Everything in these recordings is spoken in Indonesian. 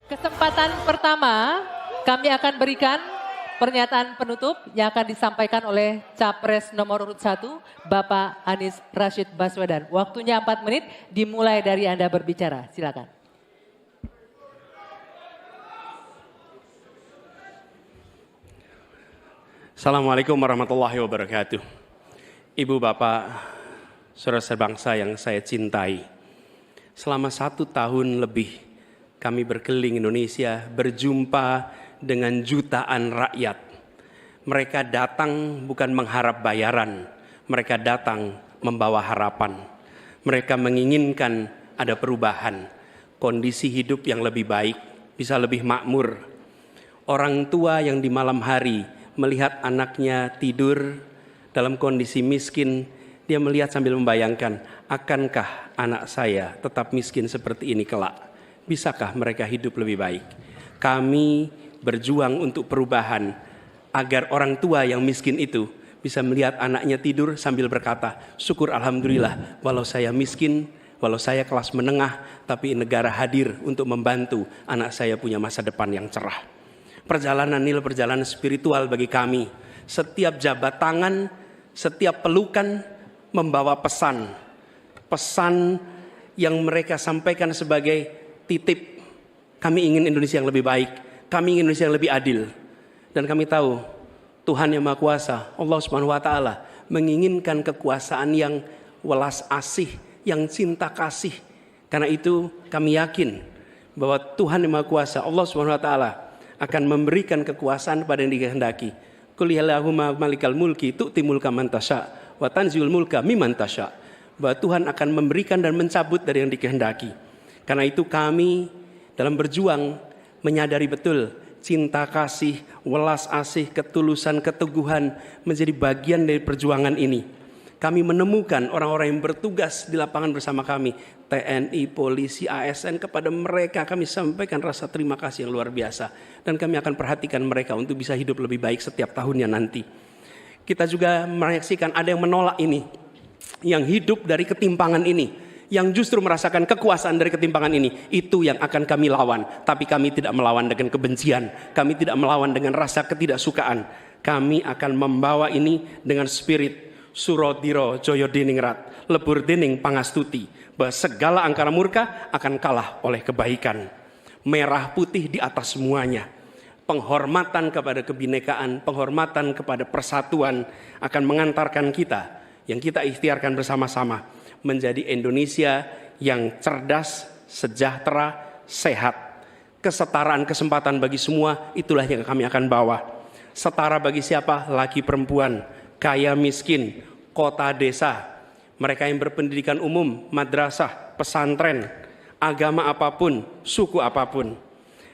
Kesempatan pertama kami akan berikan pernyataan penutup yang akan disampaikan oleh Capres nomor urut 1 Bapak Anies Rashid Baswedan. Waktunya 4 menit dimulai dari Anda berbicara. Silakan. Assalamualaikum warahmatullahi wabarakatuh. Ibu bapak, saudara sebangsa yang saya cintai. Selama 1 tahun lebih kami berkeliling Indonesia berjumpa dengan jutaan rakyat. Mereka datang bukan mengharap bayaran, mereka datang membawa harapan. Mereka menginginkan ada perubahan, kondisi hidup yang lebih baik, bisa lebih makmur. Orang tua yang di malam hari melihat anaknya tidur dalam kondisi miskin, dia melihat sambil membayangkan, akankah anak saya tetap miskin seperti ini kelak? Bisakah mereka hidup lebih baik? Kami berjuang untuk perubahan agar orang tua yang miskin itu bisa melihat anaknya tidur sambil berkata, syukur alhamdulillah walau saya miskin, walau saya kelas menengah, tapi negara hadir untuk membantu anak saya punya masa depan yang cerah. Perjalanan ini perjalanan spiritual bagi kami. Setiap jabat tangan, setiap pelukan membawa pesan. Pesan yang mereka sampaikan sebagai titip. Kami ingin Indonesia yang lebih baik. Kami ingin Indonesia yang lebih adil. Dan kami tahu Tuhan yang Maha Kuasa, Allah Subhanahu wa taala menginginkan kekuasaan yang welas asih, yang cinta kasih. Karena itu kami yakin bahwa Tuhan yang Maha Kuasa, Allah Subhanahu wa taala akan memberikan kekuasaan pada yang dikehendaki. Qul illahumma malikal mulki tu'ti mulka man tasya wa tanziul mulka mimman tasya. Bahwa Tuhan akan memberikan dan mencabut dari yang dikehendaki. Karena itu kami dalam berjuang menyadari betul cinta kasih, welas asih, ketulusan, keteguhan menjadi bagian dari perjuangan ini. Kami menemukan orang-orang yang bertugas di lapangan bersama kami, TNI, polisi, ASN, kepada mereka kami sampaikan rasa terima kasih yang luar biasa. Dan kami akan perhatikan mereka untuk bisa hidup lebih baik setiap tahunnya nanti. Kita juga menyaksikan ada yang menolak ini, yang hidup dari ketimpangan ini, yang justru merasakan kekuasaan dari ketimpangan ini. Itu yang akan kami lawan. Tapi kami tidak melawan dengan kebencian, kami tidak melawan dengan rasa ketidaksukaan. Kami akan membawa ini dengan spirit Surodiro Joyo Diningrat, lebur dining pangastuti, bahwa segala angkara murka akan kalah oleh kebaikan. Merah putih di atas semuanya. Penghormatan kepada kebinekaan, penghormatan kepada persatuan akan mengantarkan kita, yang kita ikhtiarkan bersama-sama, menjadi Indonesia yang cerdas, sejahtera, sehat. Kesetaraan kesempatan bagi semua, itulah yang kami akan bawa. Setara bagi siapa? Laki perempuan, kaya miskin, kota desa, mereka yang berpendidikan umum, madrasah, pesantren, agama apapun, suku apapun.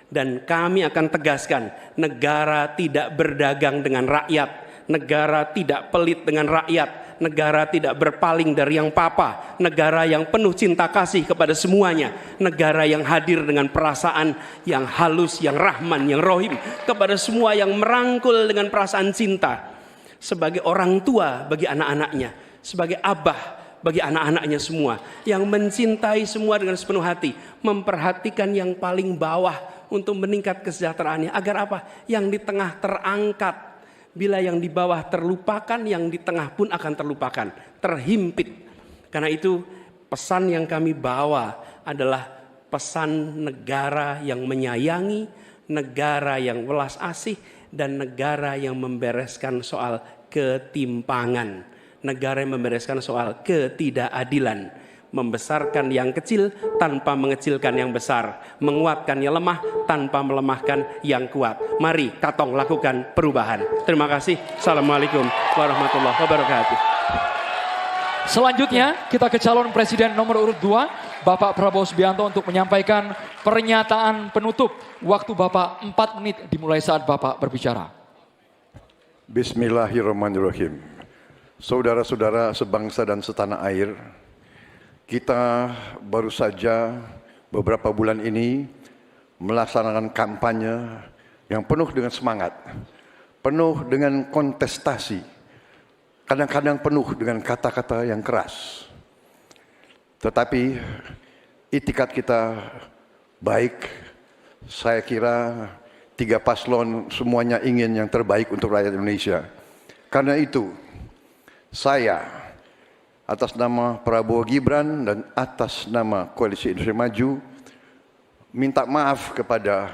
Dan kami akan tegaskan, negara tidak berdagang dengan rakyat, negara tidak pelit dengan rakyat, negara tidak berpaling dari yang papa, negara yang penuh cinta kasih kepada semuanya, negara yang hadir dengan perasaan yang halus, yang rahman, yang rohim kepada semua, yang merangkul dengan perasaan cinta. Sebagai orang tua bagi anak-anaknya, sebagai abah bagi anak-anaknya semua, yang mencintai semua dengan sepenuh hati, memperhatikan yang paling bawah untuk meningkat kesejahteraannya. Agar apa? Yang di tengah terangkat. Bila yang di bawah terlupakan, yang di tengah pun akan terlupakan, terhimpit. Karena itu pesan yang kami bawa adalah pesan negara yang menyayangi, negara yang welas asih, dan negara yang membereskan soal ketimpangan, negara yang membereskan soal ketidakadilan, membesarkan yang kecil tanpa mengecilkan yang besar, menguatkan yang lemah tanpa melemahkan yang kuat. Mari katong lakukan perubahan. Terima kasih. Assalamualaikum warahmatullahi wabarakatuh. Selanjutnya kita ke calon presiden nomor urut 2, Bapak Prabowo Subianto, untuk menyampaikan pernyataan penutup. Waktu Bapak 4 menit dimulai saat Bapak berbicara. Bismillahirrahmanirrahim. Saudara-saudara sebangsa dan setanah air, kita baru saja beberapa bulan ini melaksanakan kampanye yang penuh dengan semangat, penuh dengan kontestasi, kadang-kadang penuh dengan kata-kata yang keras. Tetapi itikat kita baik, Saya kira tiga paslon semuanya ingin yang terbaik untuk rakyat Indonesia. Karena itu, saya atas nama Prabowo Gibran dan atas nama Koalisi Indonesia Maju minta maaf kepada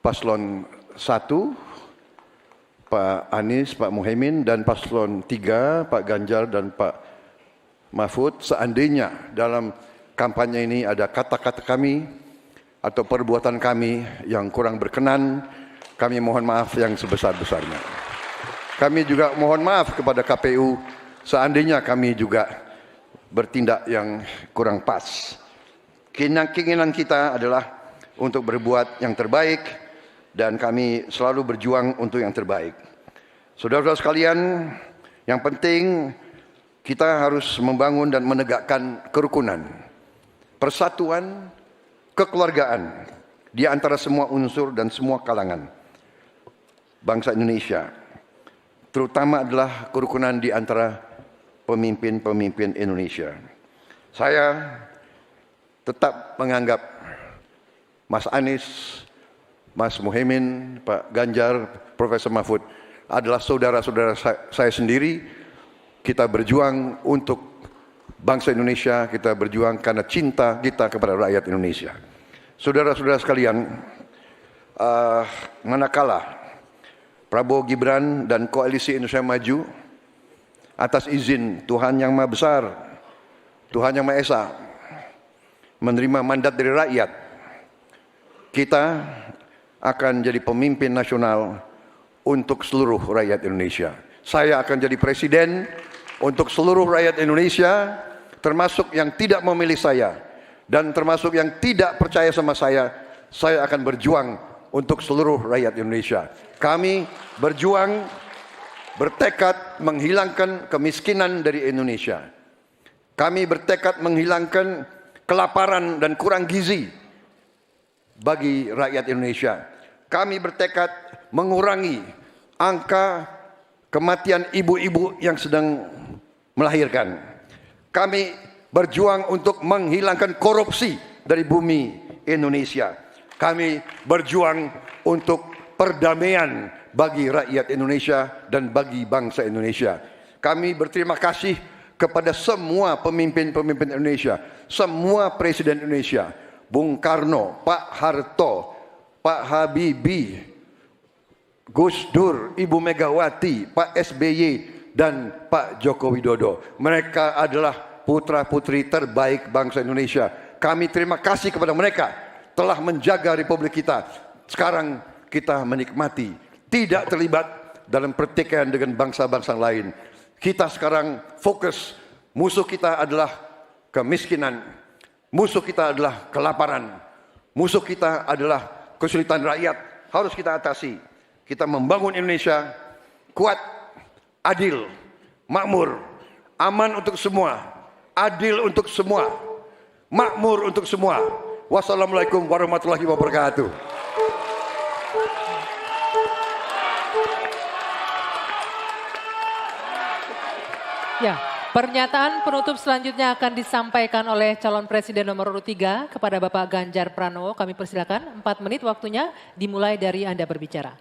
paslon 1, Pak Anies, Pak Muhaimin, dan paslon 3, Pak Ganjar dan Pak Mahfud, seandainya dalam kampanye ini ada kata-kata kami atau perbuatan kami yang kurang berkenan, kami mohon maaf yang sebesar-besarnya. Kami juga mohon maaf kepada KPU seandainya kami juga bertindak yang kurang pas. Keinginan kita adalah untuk berbuat yang terbaik dan kami selalu berjuang untuk yang terbaik. Saudara-saudara sekalian, yang penting kita harus membangun dan menegakkan kerukunan, persatuan, kekeluargaan di antara semua unsur dan semua kalangan bangsa Indonesia. Terutama adalah kerukunan di antara pemimpin-pemimpin Indonesia. Saya tetap menganggap Mas Anies, Mas Muhaimin, Pak Ganjar, Profesor Mahfud adalah saudara-saudara saya sendiri. Kita berjuang untuk bangsa Indonesia, kita berjuang karena cinta kita kepada rakyat Indonesia. Saudara-saudara sekalian, manakala Prabowo Gibran dan Koalisi Indonesia Maju atas izin Tuhan Yang Maha Besar, Tuhan Yang Maha Esa, menerima mandat dari rakyat, kita akan jadi pemimpin nasional untuk seluruh rakyat Indonesia. Saya akan jadi presiden untuk seluruh rakyat Indonesia, termasuk yang tidak memilih saya dan termasuk yang tidak percaya sama saya akan berjuang untuk seluruh rakyat Indonesia. Kami berjuang, bertekad menghilangkan kemiskinan dari Indonesia. Kami bertekad menghilangkan kelaparan dan kurang gizi bagi rakyat Indonesia. Kami bertekad mengurangi angka kematian ibu-ibu yang sedang melahirkan. Kami berjuang untuk menghilangkan korupsi dari bumi Indonesia. Kami berjuang untuk perdamaian bagi rakyat Indonesia dan bagi bangsa Indonesia. Kami berterima kasih kepada semua pemimpin-pemimpin Indonesia, semua presiden Indonesia, Bung Karno, Pak Harto, Pak Habibie, Gus Dur, Ibu Megawati, Pak SBY, dan Pak Joko Widodo. Mereka adalah putra-putri terbaik bangsa Indonesia. Kami terima kasih kepada mereka telah menjaga republik kita. Sekarang kita menikmati, tidak terlibat dalam pertikaian dengan bangsa-bangsa lain. Kita sekarang fokus, musuh kita adalah kemiskinan, musuh kita adalah kelaparan, musuh kita adalah kesulitan rakyat, harus kita atasi. Kita membangun Indonesia kuat, adil, makmur, aman untuk semua, adil untuk semua, makmur untuk semua. Wassalamualaikum warahmatullahi wabarakatuh. Ya, pernyataan penutup selanjutnya akan disampaikan oleh calon presiden nomor urut 3 kepada Bapak Ganjar Pranowo. Kami persilakan, 4 menit waktunya dimulai dari Anda berbicara.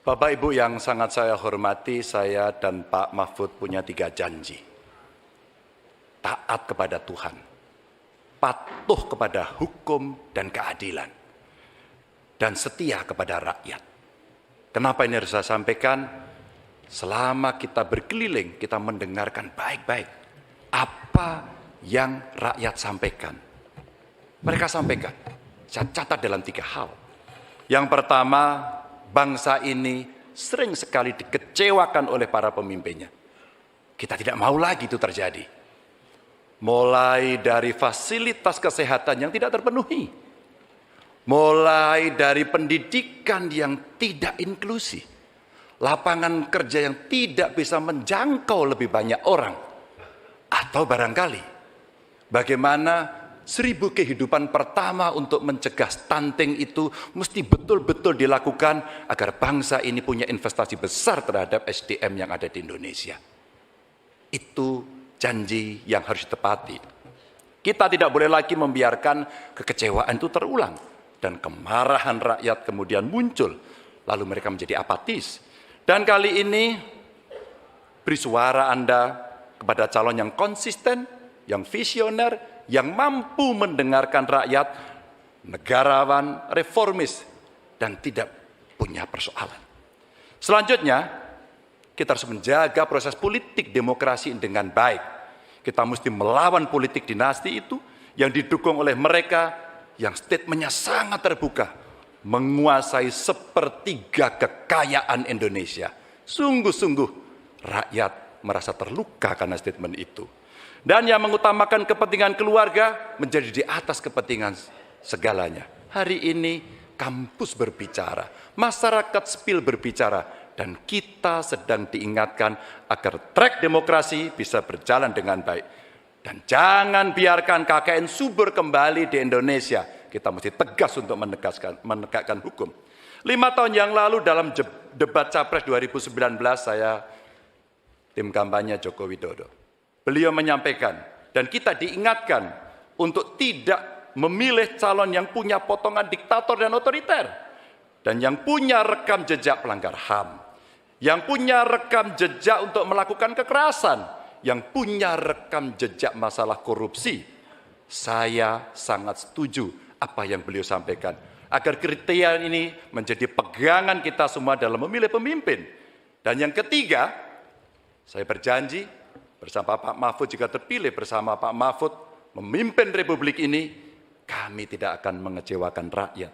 Bapak Ibu yang sangat saya hormati, saya dan Pak Mahfud punya 3 janji. Taat kepada Tuhan, patuh kepada hukum dan keadilan, dan setia kepada rakyat. Kenapa ini harus saya sampaikan? Selama kita berkeliling, kita mendengarkan baik-baik apa yang rakyat sampaikan. Mereka sampaikan, saya catat dalam 3 hal. Yang pertama, bangsa ini sering sekali dikecewakan oleh para pemimpinnya. Kita tidak mau lagi itu terjadi. Mulai dari fasilitas kesehatan yang tidak terpenuhi. Mulai dari pendidikan yang tidak inklusi. Lapangan kerja yang tidak bisa menjangkau lebih banyak orang. Atau barangkali bagaimana 1000 kehidupan pertama untuk mencegah stunting itu mesti betul-betul dilakukan agar bangsa ini punya investasi besar terhadap SDM yang ada di Indonesia. Itu janji yang harus ditepati. Kita tidak boleh lagi membiarkan kekecewaan itu terulang. dan kemarahan rakyat kemudian muncul, lalu mereka menjadi apatis. Dan kali ini beri suara Anda kepada calon yang konsisten, yang visioner, yang mampu mendengarkan rakyat, negarawan, reformis, dan tidak punya persoalan. Selanjutnya, kita harus menjaga proses politik demokrasi dengan baik. Kita mesti melawan politik dinasti itu yang didukung oleh mereka yang statementnya sangat terbuka, menguasai sepertiga kekayaan Indonesia. Sungguh-sungguh rakyat merasa terluka karena statement itu. Dan yang mengutamakan kepentingan keluarga menjadi di atas kepentingan segalanya. Hari ini kampus berbicara, masyarakat sipil berbicara, dan kita sedang diingatkan agar trek demokrasi bisa berjalan dengan baik. Dan jangan biarkan KKN subur kembali di Indonesia. Kita mesti tegas untuk menegakkan hukum. 5 tahun yang lalu dalam debat Capres 2019 saya tim kampanye Joko Widodo. Beliau menyampaikan dan kita diingatkan untuk tidak memilih calon yang punya potongan diktator dan otoriter. Dan yang punya rekam jejak pelanggar HAM. Yang punya rekam jejak untuk melakukan kekerasan. Yang punya rekam jejak masalah korupsi. Saya sangat setuju apa yang beliau sampaikan. Agar kriteria ini menjadi pegangan kita semua dalam memilih pemimpin. Dan yang ketiga, saya berjanji bersama Pak Mahfud jika terpilih bersama Pak Mahfud memimpin Republik ini, kami tidak akan mengecewakan rakyat.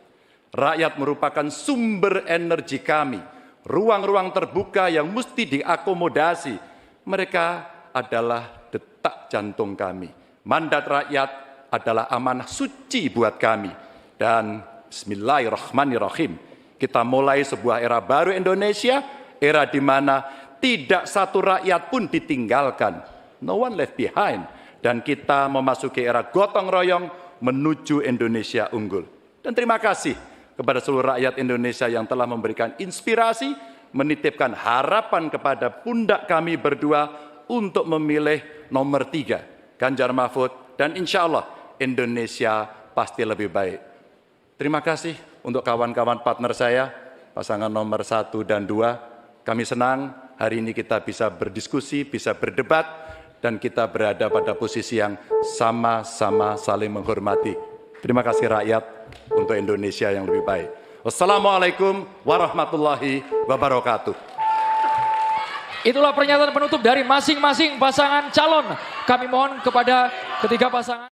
Rakyat merupakan sumber energi kami. Ruang-ruang terbuka yang mesti diakomodasi. Mereka adalah detak jantung kami. Mandat rakyat adalah amanah suci buat kami. Dan bismillahirrahmanirrahim. Kita mulai sebuah era baru Indonesia. Era di mana tidak satu rakyat pun ditinggalkan. No one left behind. Dan kita memasuki era gotong royong menuju Indonesia unggul. Dan terima kasih kepada seluruh rakyat Indonesia yang telah memberikan inspirasi, menitipkan harapan kepada pundak kami berdua untuk memilih nomor 3, Ganjar Mahfud, dan insya Allah Indonesia pasti lebih baik. Terima kasih untuk kawan-kawan partner saya, pasangan nomor 1 dan 2. Kami senang hari ini kita bisa berdiskusi, bisa berdebat, dan kita berada pada posisi yang sama-sama saling menghormati. Terima kasih rakyat untuk Indonesia yang lebih baik. Wassalamualaikum warahmatullahi wabarakatuh. Itulah pernyataan penutup dari masing-masing pasangan calon. Kami mohon kepada ketiga pasangan.